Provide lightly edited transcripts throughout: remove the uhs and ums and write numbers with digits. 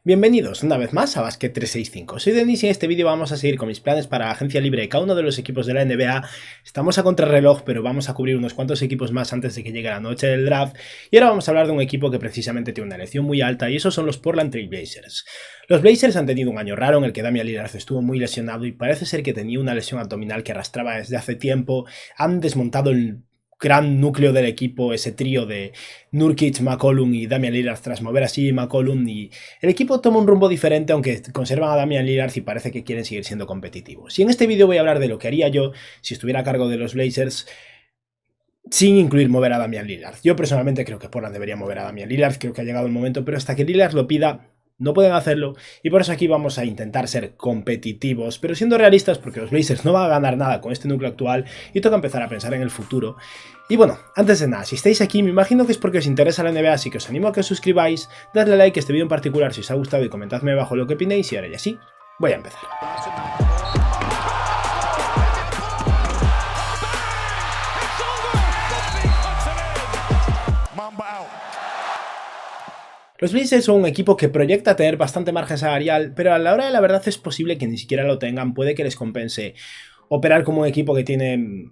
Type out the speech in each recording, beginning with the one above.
Bienvenidos una vez más a Basket 365. Soy Denis y en este vídeo vamos a seguir con mis planes para la agencia libre de cada uno de los equipos de la NBA. Estamos a contrarreloj, pero vamos a cubrir unos cuantos equipos más antes de que llegue la noche del draft. Y ahora vamos a hablar de un equipo que precisamente tiene una elección muy alta, y esos son los Portland Trail Blazers. Los Blazers han tenido un año raro en el que Damian Lillard estuvo muy lesionado y parece ser que tenía una lesión abdominal que arrastraba desde hace tiempo. Han desmontado el gran núcleo del equipo, ese trío de Nurkic, McCollum y Damian Lillard, tras mover así McCollum, y el equipo toma un rumbo diferente, aunque conservan a Damian Lillard y parece que quieren seguir siendo competitivos. Y en este vídeo voy a hablar de lo que haría yo si estuviera a cargo de los Blazers, sin incluir mover a Damian Lillard. Yo personalmente creo que Portland debería mover a Damian Lillard, creo que ha llegado el momento, pero hasta que Lillard lo pida no pueden hacerlo, y por eso aquí vamos a intentar ser competitivos, pero siendo realistas, porque los Blazers no van a ganar nada con este núcleo actual y toca empezar a pensar en el futuro. Y bueno, antes de nada, si estáis aquí, me imagino que es porque os interesa la NBA, así que os animo a que os suscribáis, dadle like a este vídeo en particular si os ha gustado y comentadme abajo lo que opinéis, y ahora ya sí, voy a empezar. Los Blazers son un equipo que proyecta tener bastante margen salarial, pero a la hora de la verdad es posible que ni siquiera lo tengan. Puede que les compense operar como un equipo que tiene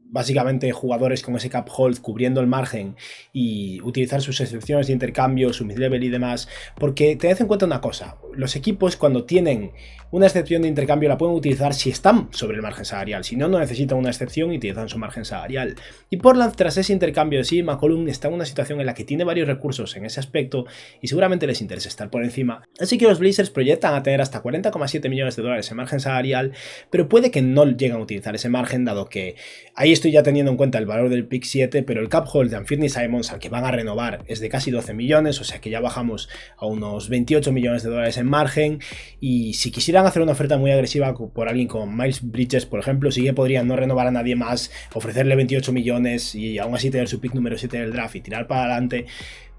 básicamente jugadores con ese cap hold cubriendo el margen y utilizar sus excepciones de intercambio, su mid-level y demás, porque tened en cuenta una cosa: los equipos cuando tienen una excepción de intercambio la pueden utilizar si están sobre el margen salarial, si no, no necesitan una excepción y utilizan su margen salarial. Y Portland, tras ese intercambio de CJ McCollum, está en una situación en la que tiene varios recursos en ese aspecto y seguramente les interesa estar por encima. Así que los Blazers proyectan a tener hasta 40,7 millones de dólares en margen salarial, pero puede que no lleguen a utilizar ese margen, dado que ahí estoy ya teniendo en cuenta el valor del pick 7, pero el cap hold de Anthony Simons, al que van a renovar, es de casi 12 millones, o sea que ya bajamos a unos 28 millones de dólares en margen. Y si quisieran hacer una oferta muy agresiva por alguien como Miles Bridges, por ejemplo, sí que podrían no renovar a nadie más, ofrecerle 28 millones y aún así tener su pick número 7 del draft y tirar para adelante.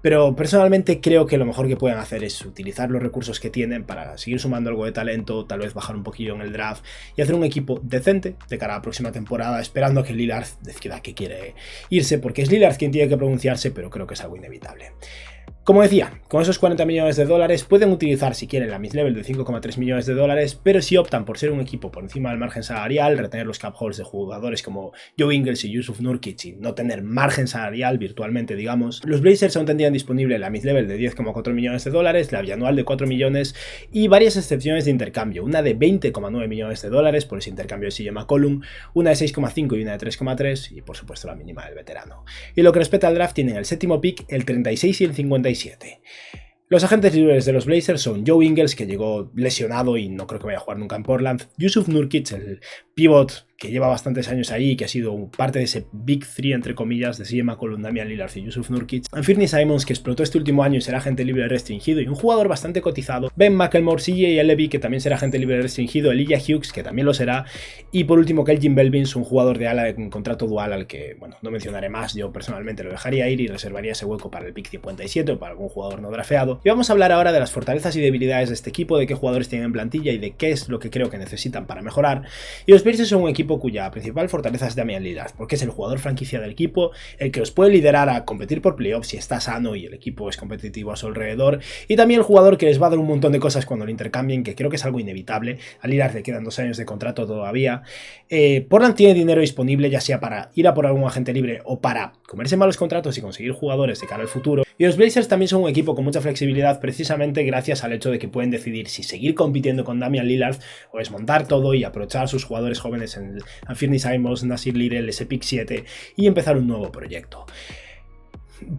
Pero personalmente creo que lo mejor que pueden hacer es utilizar los recursos que tienen para seguir sumando algo de talento, tal vez bajar un poquillo en el draft y hacer un equipo decente de cara a la próxima temporada, esperando a que Lillard decida que quiere irse, porque es Lillard quien tiene que pronunciarse, pero creo que es algo inevitable. Como decía, con esos 40 millones de dólares pueden utilizar si quieren la mid-level de 5,3 millones de dólares, pero si optan por ser un equipo por encima del margen salarial, retener los cap holds de jugadores como Joe Ingles y Jusuf Nurkic y no tener margen salarial virtualmente, digamos, los Blazers aún tendrían disponible la mid-level de 10,4 millones de dólares, la bianual de 4 millones y varias excepciones de intercambio, una de 20,9 millones de dólares por ese intercambio de CJ McCollum, una de 6,5 y una de 3,3 y por supuesto la mínima del veterano. Y lo que respecta al draft, tienen el séptimo pick, el 36 y el 57. Los agentes libres de los Blazers son Joe Ingles, que llegó lesionado y no creo que vaya a jugar nunca en Portland, Jusuf Nurkic, el pivot que lleva bastantes años ahí, que ha sido parte de ese Big 3, entre comillas, de CJ McCollum, Damian Lillard y Jusuf Nurkic, Anthony Simons, que explotó este último año y será agente libre restringido y un jugador bastante cotizado, Ben McLemore, CJ Elleby, que también será agente libre restringido, Elijah Hughes, que también lo será, y por último Keljin Belvins, un jugador de ala con contrato dual al que, bueno, no mencionaré más, yo personalmente lo dejaría ir y reservaría ese hueco para el pick 57 o para algún jugador no drafeado. Y vamos a hablar ahora de las fortalezas y debilidades de este equipo, de qué jugadores tienen en plantilla y de qué es lo que creo que necesitan para mejorar. Y los Blazers son un equipo cuya principal fortaleza es Damian Lillard, porque es el jugador franquicia del equipo, el que os puede liderar a competir por playoffs si está sano y el equipo es competitivo a su alrededor, y también el jugador que les va a dar un montón de cosas cuando lo intercambien, que creo que es algo inevitable. A Lillard le quedan 2 años de contrato todavía. Portland tiene dinero disponible, ya sea para ir a por algún agente libre o para comerse malos contratos y conseguir jugadores de cara al futuro. Y los Blazers también son un equipo con mucha flexibilidad, precisamente gracias al hecho de que pueden decidir si seguir compitiendo con Damian Lillard o desmontar todo y aprovechar a sus jugadores jóvenes en Anthony Simons, Nasir Little, ese pick 7 y empezar un nuevo proyecto.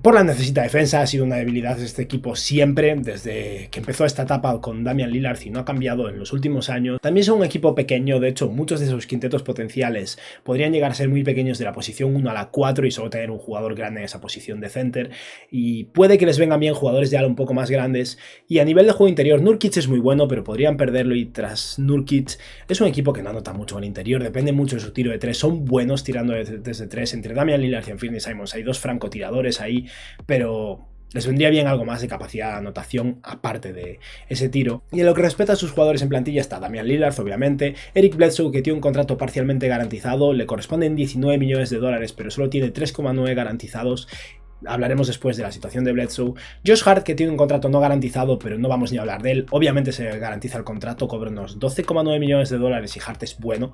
Portland necesita defensa, ha sido una debilidad de este equipo siempre, desde que empezó esta etapa con Damian Lillard y no ha cambiado en los últimos años. También son un equipo pequeño, de hecho muchos de sus quintetos potenciales podrían llegar a ser muy pequeños, de la posición 1 a la 4 y solo tener un jugador grande en esa posición de center, y puede que les vengan bien jugadores de ala un poco más grandes. Y a nivel de juego interior, Nurkic es muy bueno, pero podrían perderlo, y tras Nurkic es un equipo que no anota mucho al interior, depende mucho de su tiro de 3, son buenos tirando desde 3, entre Damian Lillard y Anthony Simons hay 2 francotiradores ahí, pero les vendría bien algo más de capacidad de anotación aparte de ese tiro. Y en lo que respecta a sus jugadores en plantilla está Damian Lillard, obviamente, Eric Bledsoe, que tiene un contrato parcialmente garantizado, le corresponden 19 millones de dólares, pero solo tiene 3,9 garantizados. hablaremos después de la situación de Bledsoe. Josh Hart, que tiene un contrato no garantizado, pero no vamos ni a hablar de él. Obviamente se garantiza el contrato, cobra unos 12,9 millones de dólares y Hart es bueno.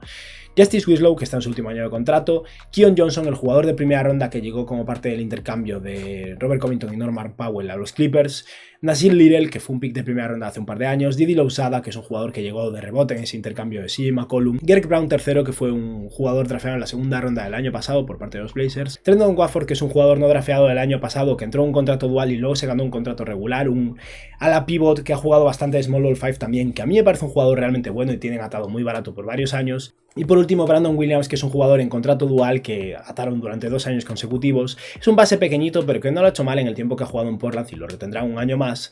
Justice Winslow, que está en su último año de contrato. Keon Johnson, el jugador de primera ronda que llegó como parte del intercambio de Robert Covington y Norman Powell a los Clippers. Nasir Little, que fue un pick de primera ronda hace un par de años. Didi Lousada, que es un jugador que llegó de rebote en ese intercambio de CJ McCollum. Gerrick Brown III, que fue un jugador drafteado en la segunda ronda del año pasado por parte de los Blazers. Trendon Watford, que es un jugador no drafteado del año pasado, que entró en un contrato dual y luego se ganó un contrato regular. Un ala pivot que ha jugado bastante de Small Ball 5 también, que a mí me parece un jugador realmente bueno y tienen atado muy barato por varios años. Y por último, Brandon Williams, que es un jugador en contrato dual que ataron durante 2 años consecutivos. Es un base pequeñito, pero que no lo ha hecho mal en el tiempo que ha jugado en Portland y lo retendrá un año más.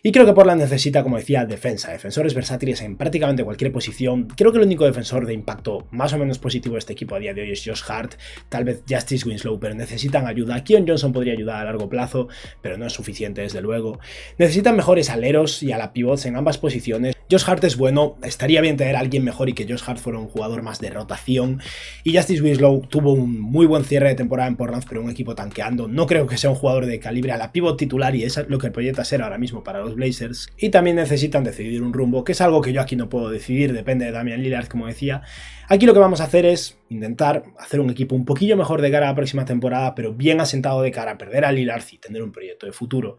Y creo que Portland necesita, como decía, defensores versátiles en prácticamente cualquier posición. Creo que el único defensor de impacto más o menos positivo de este equipo a día de hoy es Josh Hart, tal vez Justice Winslow, pero necesitan ayuda. Keon Johnson podría ayudar a largo plazo, pero no es suficiente, desde luego. Necesitan mejores aleros y a la pivots en ambas posiciones. Josh Hart es bueno, estaría bien tener a alguien mejor y que Josh Hart fuera un jugador más de rotación. Y Justice Winslow tuvo un muy buen cierre de temporada en Portland, pero un equipo tanqueando. No creo que sea un jugador de calibre a la pivot titular y es lo que proyecta ser ahora mismo para los Blazers. Y también necesitan decidir un rumbo, que es algo que yo aquí no puedo decidir, depende de Damian Lillard, como decía. Aquí lo que vamos a hacer es intentar hacer un equipo un poquillo mejor de cara a la próxima temporada, pero bien asentado de cara a perder a Lillard y tener un proyecto de futuro.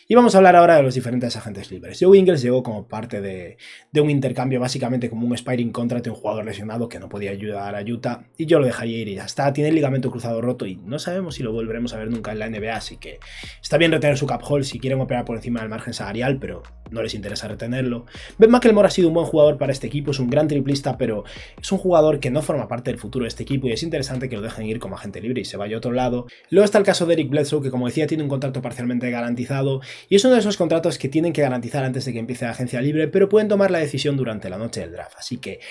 Y vamos a hablar ahora de los diferentes agentes libres. Joe Ingles llegó como parte de un intercambio, básicamente como un expiring contract de un jugador lesionado que no podía ayudar a Utah, y yo lo dejaría ir y ya está. Tiene el ligamento cruzado roto y no sabemos si lo volveremos a ver nunca en la NBA, así que está bien retener su cap hold si quieren operar por encima del margen salarial, pero no les interesa retenerlo. Ben McLemore ha sido un buen jugador para este equipo, es un gran triplista, pero es un jugador que no forma parte del futuro de este equipo y es interesante que lo dejen ir como agente libre y se vaya a otro lado. Luego está el caso de Eric Bledsoe, que como decía tiene un contrato parcialmente garantizado y es uno de esos contratos que tienen que garantizar antes de que empiece la agencia libre, pero pueden tomar la decisión durante la noche del draft, así que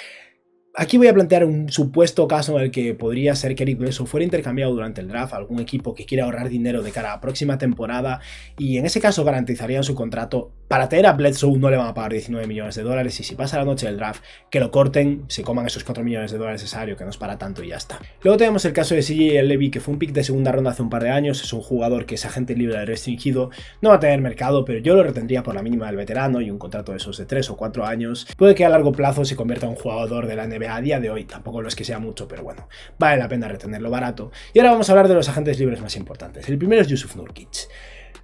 aquí voy a plantear un supuesto caso en el que podría ser que Eric Bledsoe fuera intercambiado durante el draft a algún equipo que quiera ahorrar dinero de cara a la próxima temporada y en ese caso garantizarían su contrato. Para tener a Bledsoe no le van a pagar 19 millones de dólares y si pasa la noche del draft que lo corten, se coman esos 4 millones de dólares de salario que no es para tanto y ya está. Luego tenemos el caso de CJ Levy, que fue un pick de segunda ronda hace un par de años, es un jugador que es agente libre de restringido, no va a tener mercado, pero yo lo retendría por la mínima del veterano y un contrato de esos de 3 o 4 años. Puede que a largo plazo se convierta en un jugador de la NBA a día de hoy, tampoco lo es que sea mucho, pero bueno, vale la pena retenerlo barato. Y ahora vamos a hablar de los agentes libres más importantes. El primero es Jusuf Nurkic.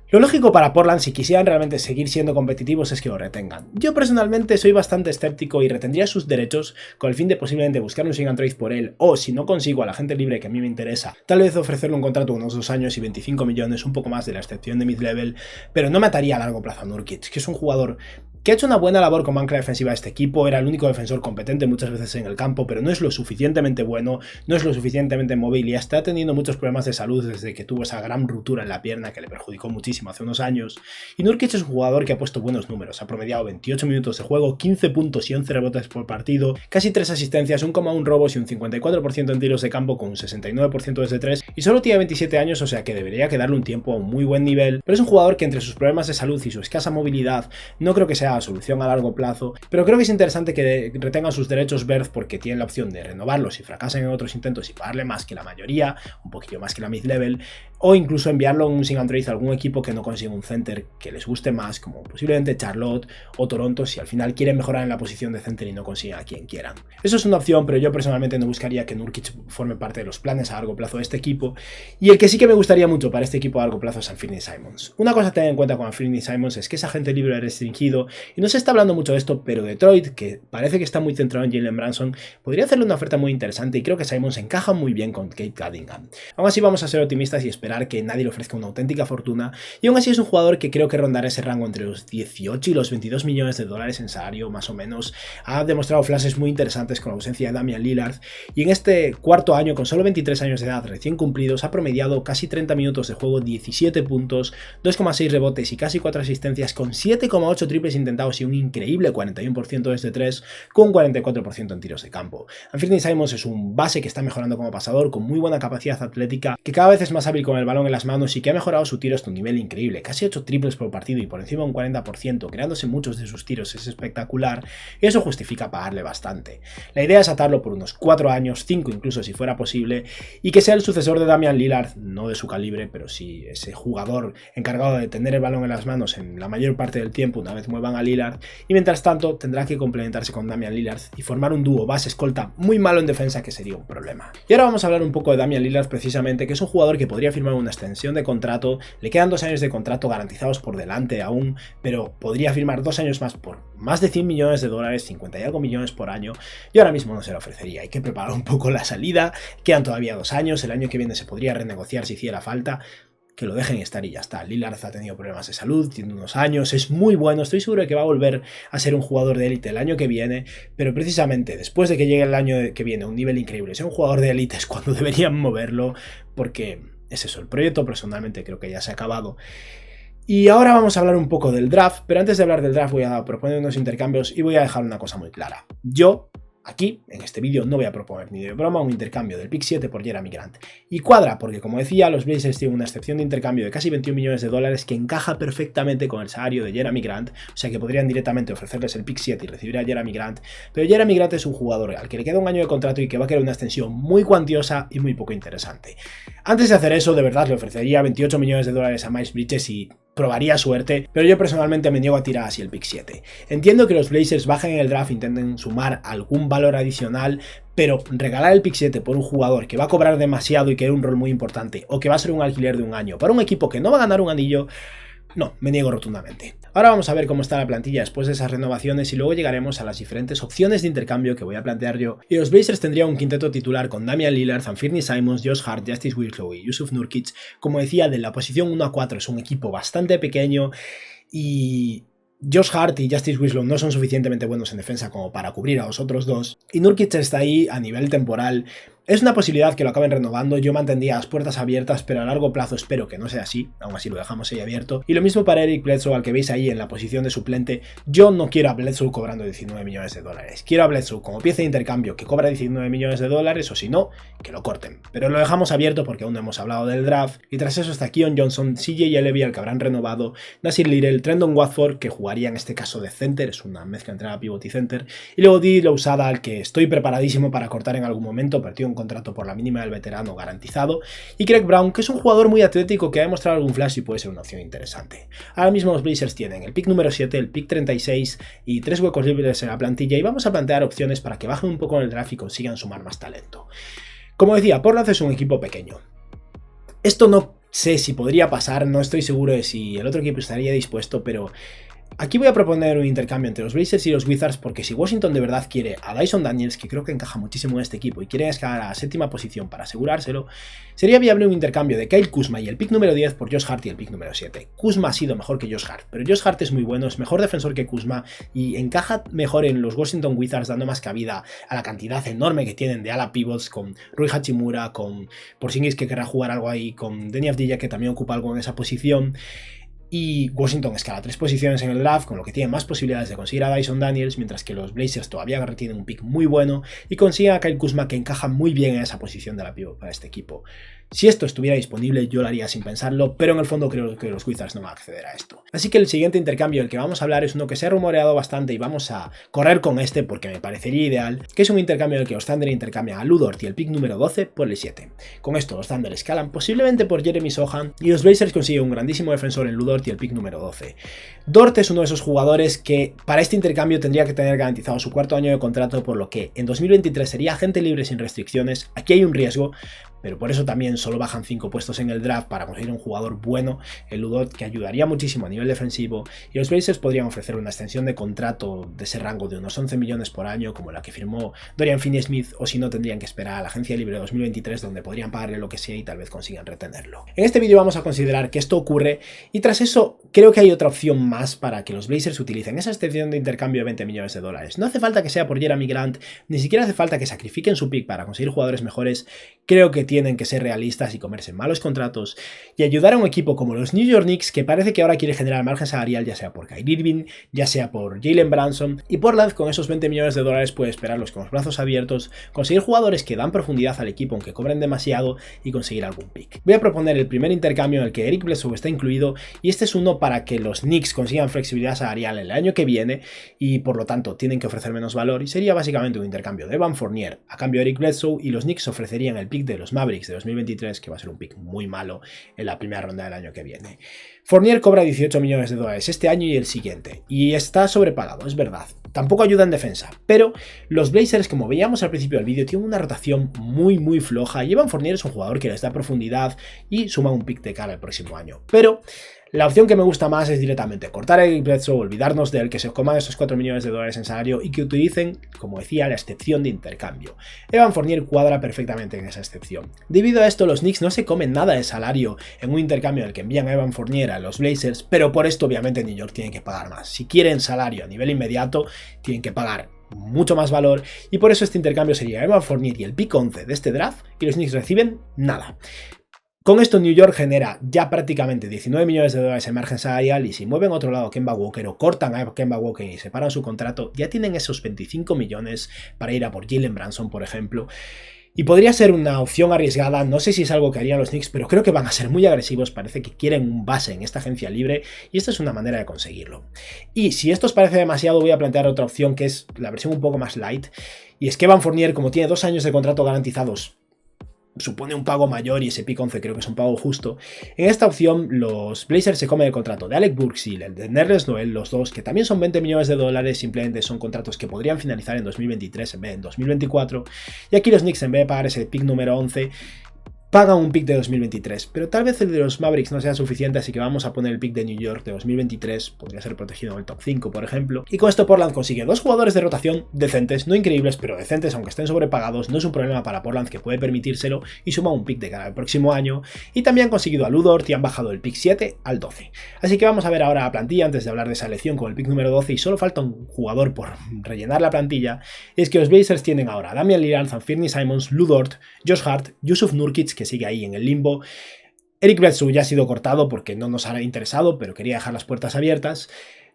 Lo lógico para Portland, si quisieran realmente seguir siendo competitivos, es que lo retengan. Yo personalmente soy bastante escéptico y retendría sus derechos con el fin de posiblemente buscar un sign and trade por él, o si no consigo al agente libre que a mí me interesa, tal vez ofrecerle un contrato de unos 2 años y 25 millones, un poco más de la excepción de mid-level, pero no me ataría a largo plazo a Nurkic, que es un jugador que ha hecho una buena labor como ancla defensiva de este equipo, era el único defensor competente muchas veces en el campo, pero no es lo suficientemente bueno, no es lo suficientemente móvil y está teniendo muchos problemas de salud desde que tuvo esa gran ruptura en la pierna que le perjudicó muchísimo hace unos años. Y Nurkic es un jugador que ha puesto buenos números, ha promediado 28 minutos de juego, 15 puntos y 11 rebotes por partido, casi 3 asistencias, 1,1 robos y un 54% en tiros de campo con un 69% desde 3 y solo tiene 27 años, o sea que debería quedarle un tiempo a un muy buen nivel, pero es un jugador que entre sus problemas de salud y su escasa movilidad no creo que sea solución a largo plazo, pero creo que es interesante que retengan sus derechos Berth porque tienen la opción de renovarlos si fracasan en otros intentos y pagarle más que la mayoría, un poquillo más que la mid-level, o incluso enviarlo en un sign and trade a algún equipo que no consiga un center que les guste más, como posiblemente Charlotte o Toronto, si al final quieren mejorar en la posición de center y no consiguen a quien quieran. Eso es una opción, pero yo personalmente no buscaría que Nurkic forme parte de los planes a largo plazo de este equipo, y el que sí que me gustaría mucho para este equipo a largo plazo es Anfernee Simons. Una cosa a tener en cuenta con Anfernee Simons es que es agente libre restringido y no se está hablando mucho de esto, pero Detroit, que parece que está muy centrado en Jalen Brunson, podría hacerle una oferta muy interesante y creo que Simons encaja muy bien con Cade Cunningham. Aún así vamos a ser optimistas y esperar que nadie le ofrezca una auténtica fortuna, y aún así es un jugador que creo que rondará ese rango entre los 18 y los 22 millones de dólares en salario más o menos. Ha demostrado flashes muy interesantes con la ausencia de Damian Lillard y en este cuarto año, con solo 23 años de edad recién cumplidos, ha promediado casi 30 minutos de juego, 17 puntos, 2,6 rebotes y casi 4 asistencias con 7,8 triples intentados y un increíble 41% desde 3 con un 44% en tiros de campo. Anfernee Simons es un base que está mejorando como pasador con muy buena capacidad atlética, que cada vez es más hábil con el balón en las manos y que ha mejorado su tiro hasta un nivel increíble, casi 8 triples por partido y por encima de un 40%, creándose muchos de sus tiros, es espectacular y eso justifica pagarle bastante. La idea es atarlo por unos 4 años, 5 incluso si fuera posible, y que sea el sucesor de Damian Lillard, no de su calibre, pero sí ese jugador encargado de tener el balón en las manos en la mayor parte del tiempo una vez muevan a Lillard, y mientras tanto tendrá que complementarse con Damian Lillard y formar un dúo base-escolta muy malo en defensa, que sería un problema. Y ahora vamos a hablar un poco de Damian Lillard precisamente, que es un jugador que podría firmar una extensión de contrato, le quedan 2 años de contrato garantizados por delante aún, pero podría firmar 2 años más por más de 100 millones de dólares, 50 y algo millones por año, y ahora mismo no se lo ofrecería. Hay que preparar un poco la salida, quedan todavía 2 años, el año que viene se podría renegociar si hiciera falta. Que lo dejen estar y ya está. Lillard ha tenido problemas de salud, tiene unos años, es muy bueno, estoy seguro de que va a volver a ser un jugador de élite el año que viene, pero precisamente después de que llegue el año que viene a un nivel increíble, sea un jugador de élite es cuando deberían moverlo, porque es eso, el proyecto personalmente creo que ya se ha acabado. Y ahora vamos a hablar un poco del draft, pero antes de hablar del draft voy a proponer unos intercambios y voy a dejar una cosa muy clara. Yo, aquí, en este vídeo, no voy a proponer ni de broma un intercambio del pick 7 por Jerami Grant. Y cuadra, porque como decía, los Blazers tienen una excepción de intercambio de casi 21 millones de dólares que encaja perfectamente con el salario de Jerami Grant, o sea que podrían directamente ofrecerles el pick 7 y recibir a Jerami Grant, pero Jerami Grant es un jugador al que le queda un año de contrato y que va a querer una extensión muy cuantiosa y muy poco interesante. Antes de hacer eso, de verdad, le ofrecería 28 millones de dólares a Miles Bridges y probaría suerte, pero yo personalmente me niego a tirar así el pick 7. Entiendo que los Blazers bajen en el draft, intenten sumar algún valor adicional, pero regalar el pick 7 por un jugador que va a cobrar demasiado y que tiene un rol muy importante, o que va a ser un alquiler de un año para un equipo que no va a ganar un anillo, no, me niego rotundamente. Ahora vamos a ver cómo está la plantilla después de esas renovaciones y luego llegaremos a las diferentes opciones de intercambio que voy a plantear yo. Y los Blazers tendrían un quinteto titular con Damian Lillard, Anthony Simons, Josh Hart, Justice Winslow y Jusuf Nurkic. Como decía, de la posición 1 a 4 es un equipo bastante pequeño y Josh Hart y Justice Winslow no son suficientemente buenos en defensa como para cubrir a los otros dos, y Nurkic está ahí a nivel temporal. Es una posibilidad que lo acaben renovando, yo mantendría las puertas abiertas, pero a largo plazo espero que no sea así, aún así lo dejamos ahí abierto. Y lo mismo para Eric Bledsoe, al que veis ahí en la posición de suplente. Yo no quiero a Bledsoe cobrando 19 millones de dólares, quiero a Bledsoe como pieza de intercambio que cobra 19 millones de dólares, o si no, que lo corten. Pero lo dejamos abierto porque aún no hemos hablado del draft, y tras eso está Keon Johnson, CJ Elleby, al que habrán renovado, Nasir Little, Trendon Watford, que jugaría en este caso de center, es una mezcla entre pivot y center, y luego Didi Lousada, al que estoy preparadísimo para cortar en algún momento, partió un contrato por la mínima del veterano garantizado, y Craig Brown, que es un jugador muy atlético que ha demostrado algún flash y puede ser una opción interesante. Ahora mismo los Blazers tienen el pick número 7, el pick 36 y 3 huecos libres en la plantilla, y vamos a plantear opciones para que bajen un poco en el draft y consigan sumar más talento. Como decía, Portland es un equipo pequeño. Esto no sé si podría pasar, no estoy seguro de si el otro equipo estaría dispuesto, pero aquí voy a proponer un intercambio entre los Blazers y los Wizards, porque si Washington de verdad quiere a Dyson Daniels, que creo que encaja muchísimo en este equipo, y quiere escalar a la 7ª posición para asegurárselo, sería viable un intercambio de Kyle Kuzma y el pick número 10 por Josh Hart y el pick número 7. Kuzma ha sido mejor que Josh Hart, pero Josh Hart es muy bueno, es mejor defensor que Kuzma y encaja mejor en los Washington Wizards, dando más cabida a la cantidad enorme que tienen de ala pivots, con Rui Hachimura, con Porzingis, que querrá jugar algo ahí, con Deni Avdija, que también ocupa algo en esa posición. Y Washington escala 3 posiciones en el draft, con lo que tiene más posibilidades de conseguir a Dyson Daniels, mientras que los Blazers todavía retienen un pick muy bueno y consiguen a Kyle Kuzma, que encaja muy bien en esa posición de la pivot para este equipo. Si esto estuviera disponible, yo lo haría sin pensarlo, pero en el fondo creo que los Wizards no van a acceder a esto. Así que el siguiente intercambio del que vamos a hablar es uno que se ha rumoreado bastante y vamos a correr con este porque me parecería ideal, que es un intercambio en el que los Thunder intercambian a Lu Dort y el pick número 12 por el 7. Con esto los Thunder escalan posiblemente por Jeremy Sohan y los Blazers consiguen un grandísimo defensor en Lu Dort y el pick número 12. Dort es uno de esos jugadores que para este intercambio tendría que tener garantizado su 4º año de contrato, por lo que en 2023 sería agente libre sin restricciones. Aquí hay un riesgo, pero por eso también solo bajan 5 puestos en el draft para conseguir un jugador bueno, el Lu Dort, que ayudaría muchísimo a nivel defensivo, y los Blazers podrían ofrecer una extensión de contrato de ese rango de unos 11 millones por año, como la que firmó Dorian Finney-Smith, o si no tendrían que esperar a la agencia libre de 2023, donde podrían pagarle lo que sea y tal vez consigan retenerlo. En este vídeo vamos a considerar que esto ocurre, y tras eso creo que hay otra opción más para que los Blazers utilicen esa excepción de intercambio de 20 millones de dólares. No hace falta que sea por Jeremy Grant, ni siquiera hace falta que sacrifiquen su pick para conseguir jugadores mejores. Creo que tienen que ser realistas y comerse malos contratos y ayudar a un equipo como los New York Knicks, que parece que ahora quiere generar margen salarial, ya sea por Kyrie Irving, ya sea por Jalen Brunson, y Portland con esos 20 millones de dólares puede esperarlos con los brazos abiertos, conseguir jugadores que dan profundidad al equipo aunque cobren demasiado y conseguir algún pick. Voy a proponer el primer intercambio en el que Eric Bledsoe está incluido, y este es uno para que los Knicks consigan flexibilidad salarial el año que viene y por lo tanto tienen que ofrecer menos valor, y sería básicamente un intercambio de Evan Fournier a cambio de Eric Bledsoe, y los Knicks ofrecerían el pick de los Mavericks de 2023, que va a ser un pick muy malo en la primera ronda del año que viene. Fournier cobra 18 millones de dólares este año y el siguiente, y está sobrepagado, es verdad. Tampoco ayuda en defensa, pero los Blazers, como veíamos al principio del vídeo, tienen una rotación muy floja, y Evan Fournier es un jugador que les da profundidad y suma un pick de cara al próximo año. Pero la opción que me gusta más es directamente cortar a Eric Bledsoe, olvidarnos de él, que se coman esos 4 millones de dólares en salario y que utilicen, como decía, la excepción de intercambio. Evan Fournier cuadra perfectamente en esa excepción. Debido a esto, los Knicks no se comen nada de salario en un intercambio en el que envían a Evan Fournier a los Blazers, pero por esto obviamente New York tiene que pagar más. Si quieren salario a nivel inmediato, tienen que pagar mucho más valor, y por eso este intercambio sería Evan Fournier y el pick 11 de este draft, y los Knicks reciben nada. Con esto New York genera ya prácticamente 19 millones de dólares en margen salarial, y si mueven a otro lado a Kemba Walker o cortan a Kemba Walker y separan su contrato, ya tienen esos 25 millones para ir a por Jalen Brunson, por ejemplo. Y podría ser una opción arriesgada, no sé si es algo que harían los Knicks, pero creo que van a ser muy agresivos, parece que quieren un base en esta agencia libre y esta es una manera de conseguirlo. Y si esto os parece demasiado, voy a plantear otra opción que es la versión un poco más light, y es que Evan Fournier, como tiene 2 años de contrato garantizados, supone un pago mayor y ese pick 11 creo que es un pago justo. En esta opción los Blazers se comen el contrato de Alec Burks y el de Nerlens Noel, los dos, que también son 20 millones de dólares, simplemente son contratos que podrían finalizar en 2023 en vez de en 2024, y aquí los Knicks, en vez de pagar ese pick número 11, pagan un pick de 2023, pero tal vez el de los Mavericks no sea suficiente, así que vamos a poner el pick de New York de 2023, podría ser protegido en el top 5, por ejemplo, y con esto Portland consigue 2 jugadores de rotación decentes, no increíbles, pero decentes, aunque estén sobrepagados, no es un problema para Portland, que puede permitírselo, y suma un pick de cara al próximo año, y también han conseguido a Lu Dort y han bajado el pick 7 al 12. Así que vamos a ver ahora la plantilla antes de hablar de esa elección con el pick número 12, y solo falta un jugador por rellenar la plantilla, y es que los Blazers tienen ahora a Damian Lillard, Anthony Simons, Lu Dort, Josh Hart, Jusuf Nurkic, que sigue ahí en el limbo. Eric Bledsoe ya ha sido cortado porque no nos ha interesado, pero quería dejar las puertas abiertas.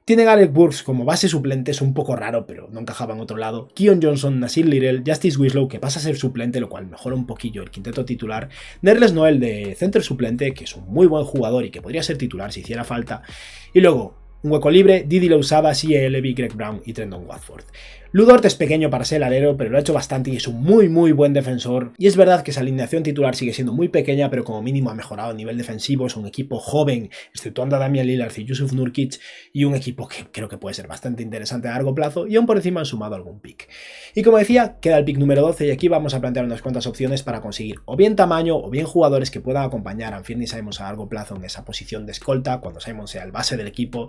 Tienen a Alec Burks como base suplente, es un poco raro, pero no encajaba en otro lado. Keon Johnson, Nasir Little, Justice Winslow, que pasa a ser suplente, lo cual mejora un poquillo el quinteto titular. Nerlens Noel de center suplente, que es un muy buen jugador y que podría ser titular si hiciera falta. Y luego un hueco libre, Didi Louzada, C.A. Levy, Greg Brown y Trendon Watford. Lu Dort es pequeño para ser el alero, pero lo ha hecho bastante y es un muy buen defensor. Y es verdad que esa alineación titular sigue siendo muy pequeña, pero como mínimo ha mejorado a nivel defensivo. Es un equipo joven, exceptuando a Damian Lillard y Jusuf Nurkic, y un equipo que creo que puede ser bastante interesante a largo plazo, y aún por encima han sumado algún pick. Y como decía, queda el pick número 12, y aquí vamos a plantear unas cuantas opciones para conseguir o bien tamaño o bien jugadores que puedan acompañar a Anthony Simons a largo plazo en esa posición de escolta, cuando Simons sea el base del equipo.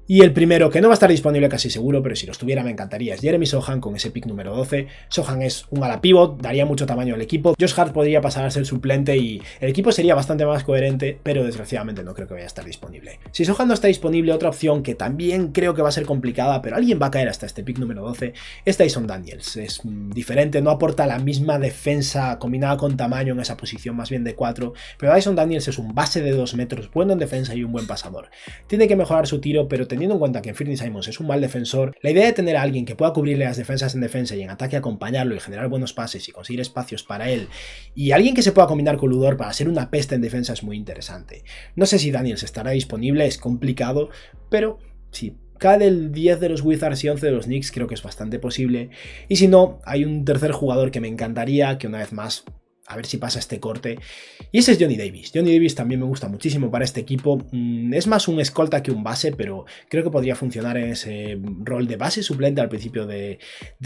Y el primero, que no va a estar disponible casi seguro, pero si lo estuviera me encantaría, es Jeremy Sochan con ese pick número 12. Sochan es un ala pivot, daría mucho tamaño al equipo. Josh Hart podría pasar a ser suplente y el equipo sería bastante más coherente, pero desgraciadamente no creo que vaya a estar disponible. Si Sochan no está disponible, otra opción que también creo que va a ser complicada, pero alguien va a caer hasta este pick número 12, es Dyson Daniels. Es diferente, no aporta la misma defensa combinada con tamaño en esa posición, más bien de 4, pero Dyson Daniels es un base de 2 metros, bueno en defensa y un buen pasador. Tiene que mejorar su tiro, pero teniendo en cuenta que Anthony Simons es un mal defensor, la idea de tener a alguien que pueda cubrirle las defensas en defensa y en ataque acompañarlo y generar buenos pases y conseguir espacios para él, y alguien que se pueda combinar con Lu Dort para ser una peste en defensa es muy interesante. No sé si Daniels estará disponible, es complicado, pero sí. Cae del 10 de los Wizards y 11 de los Knicks, creo que es bastante posible. Y si no, hay un tercer jugador que me encantaría, que una vez más, a ver si pasa este corte, y ese es Johnny Davis. Johnny Davis también me gusta muchísimo para este equipo, es más un escolta que un base, pero creo que podría funcionar en ese rol de base suplente al principio de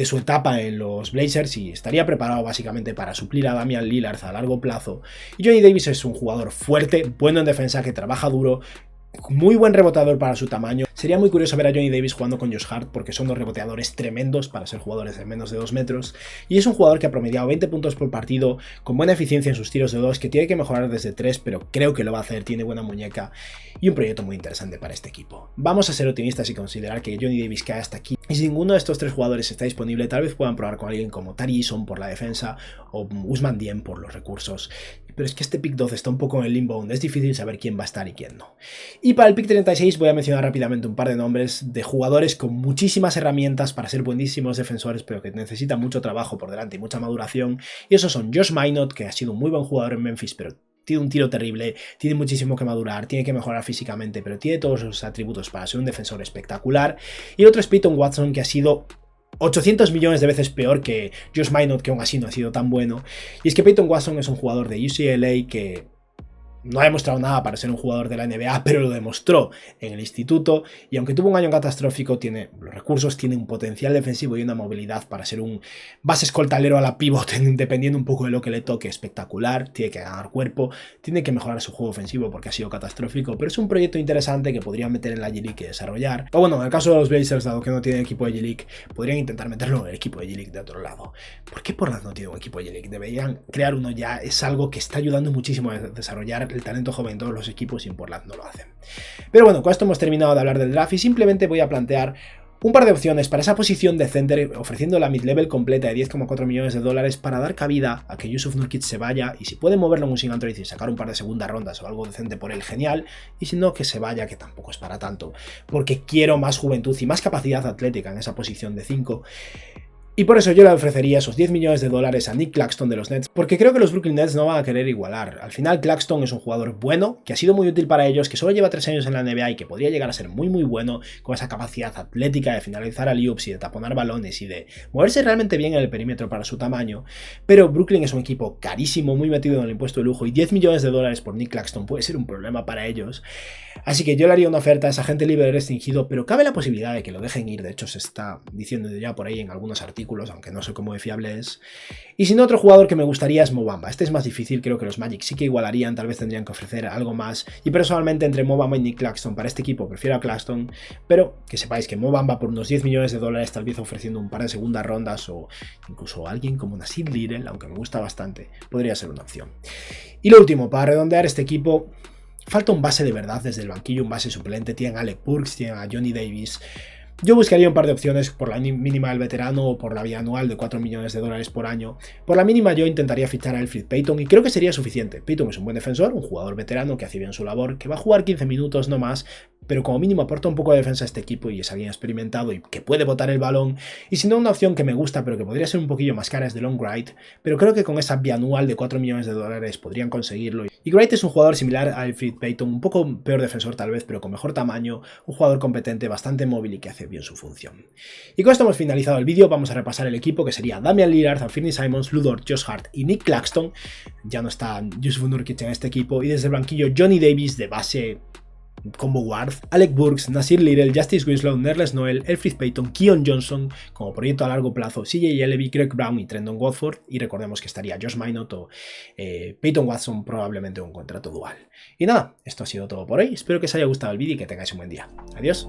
su etapa en los Blazers y estaría preparado básicamente para suplir a Damian Lillard a largo plazo. Y Johnny Davis es un jugador fuerte, bueno en defensa, que trabaja duro, muy buen rebotador para su tamaño. Sería muy curioso ver a Johnny Davis jugando con Josh Hart porque son dos reboteadores tremendos para ser jugadores de menos de 2 metros. Y es un jugador que ha promediado 20 puntos por partido, con buena eficiencia en sus tiros de 2, que tiene que mejorar desde 3, pero creo que lo va a hacer, tiene buena muñeca y un proyecto muy interesante para este equipo. Vamos a ser optimistas y considerar que Johnny Davis cae hasta aquí. Y si ninguno de estos tres jugadores está disponible, tal vez puedan probar con alguien como Tari Eason por la defensa o Ousmane Dieng por los recursos. Pero es que este pick 12 está un poco en el limbo, donde es difícil saber quién va a estar y quién no. Y para el pick 36 voy a mencionar rápidamente un par de nombres de jugadores con muchísimas herramientas para ser buenísimos defensores, pero que necesitan mucho trabajo por delante y mucha maduración. Y esos son Josh Minott, que ha sido un muy buen jugador en Memphis, pero tiene un tiro terrible, tiene muchísimo que madurar, tiene que mejorar físicamente, pero tiene todos los atributos para ser un defensor espectacular. Y el otro es Peyton Watson, que ha sido 800 millones de veces peor que Josh Minott, que aún así no ha sido tan bueno. Y es que Peyton Watson es un jugador de UCLA que no ha demostrado nada para ser un jugador de la NBA, pero lo demostró en el instituto, y aunque tuvo un año catastrófico, tiene los recursos, tiene un potencial defensivo y una movilidad para ser un base escoltalero a la pivot, dependiendo un poco de lo que le toque, espectacular. Tiene que ganar cuerpo, tiene que mejorar su juego ofensivo porque ha sido catastrófico, pero es un proyecto interesante que podrían meter en la G-League y desarrollar. O bueno, en el caso de los Blazers, dado que no tienen equipo de G-League, podrían intentar meterlo en el equipo de G-League de otro lado. ¿Por qué Portland no tiene un equipo de G-League? Deberían crear uno ya, es algo que está ayudando muchísimo a desarrollar el talento joven en todos los equipos y en Portland no lo hacen. Pero bueno, con esto hemos terminado de hablar del draft y simplemente voy a plantear un par de opciones para esa posición de center, ofreciendo la mid-level completa de 10,4 millones de dólares para dar cabida a que Jusuf Nurkic se vaya, y si pueden moverlo en un single trade y sacar un par de segundas rondas o algo decente por él, genial, y si no, que se vaya, que tampoco es para tanto, porque quiero más juventud y más capacidad atlética en esa posición de 5. Y por eso yo le ofrecería esos 10 millones de dólares a Nick Claxton de los Nets, porque creo que los Brooklyn Nets no van a querer igualar. Al final Claxton es un jugador bueno, que ha sido muy útil para ellos, que solo lleva 3 años en la NBA y que podría llegar a ser muy bueno, con esa capacidad atlética de finalizar alley-oops y de taponar balones y de moverse realmente bien en el perímetro para su tamaño. Pero Brooklyn es un equipo carísimo, muy metido en el impuesto de lujo, y 10 millones de dólares por Nick Claxton puede ser un problema para ellos. Así que yo le haría una oferta a esa agente libre restringido, pero cabe la posibilidad de que lo dejen ir. De hecho, se está diciendo ya por ahí en algunos artículos, aunque no sé cómo de fiable es. Y si no, otro jugador que me gustaría es Mo Bamba. Este es más difícil, creo que los Magic sí que igualarían, tal vez tendrían que ofrecer algo más. Y personalmente entre Mo Bamba y Nick Claxton para este equipo prefiero a Claxton, pero que sepáis que Mo Bamba por unos 10 millones de dólares, tal vez ofreciendo un par de segundas rondas o incluso alguien como Nasir Little, aunque me gusta bastante, podría ser una opción. Y lo último, para redondear este equipo, falta un base de verdad desde el banquillo, un base suplente. Tienen a Alec Burks, tienen a Johnny Davis. Yo buscaría un par de opciones por la mínima del veterano o por la bianual de 4 millones de dólares por año. Por la mínima yo intentaría fichar a Elfrid Payton y creo que sería suficiente. Payton es un buen defensor, un jugador veterano que hace bien su labor, que va a jugar 15 minutos no más, pero como mínimo aporta un poco de defensa a este equipo y es alguien experimentado y que puede botar el balón. Y si no, una opción que me gusta pero que podría ser un poquillo más cara es de Long Wright, pero creo que con esa bianual de 4 millones de dólares podrían conseguirlo. Y Wright es un jugador similar a Elfrid Payton, un poco peor defensor tal vez, pero con mejor tamaño, un jugador competente, bastante móvil y que hace bien su función. Y con esto hemos finalizado el vídeo. Vamos a repasar el equipo, que sería Damian Lillard, Anthony Simons, Lu Dort, Josh Hart y Nick Claxton. Ya no está Jusuf Nurkic en este equipo. Y desde el banquillo Johnny Davis de base combo guard, Alec Burks, Nasir Little, Justice Winslow, Nerlens Noel, Elfrid Payton, Keon Johnson como proyecto a largo plazo, CJ Elleby, Greg Brown y Trendon Watford, y recordemos que estaría Josh Minott o Peyton Watson probablemente un contrato dual. Y nada, esto ha sido todo por hoy, espero que os haya gustado el vídeo y que tengáis un buen día. Adiós.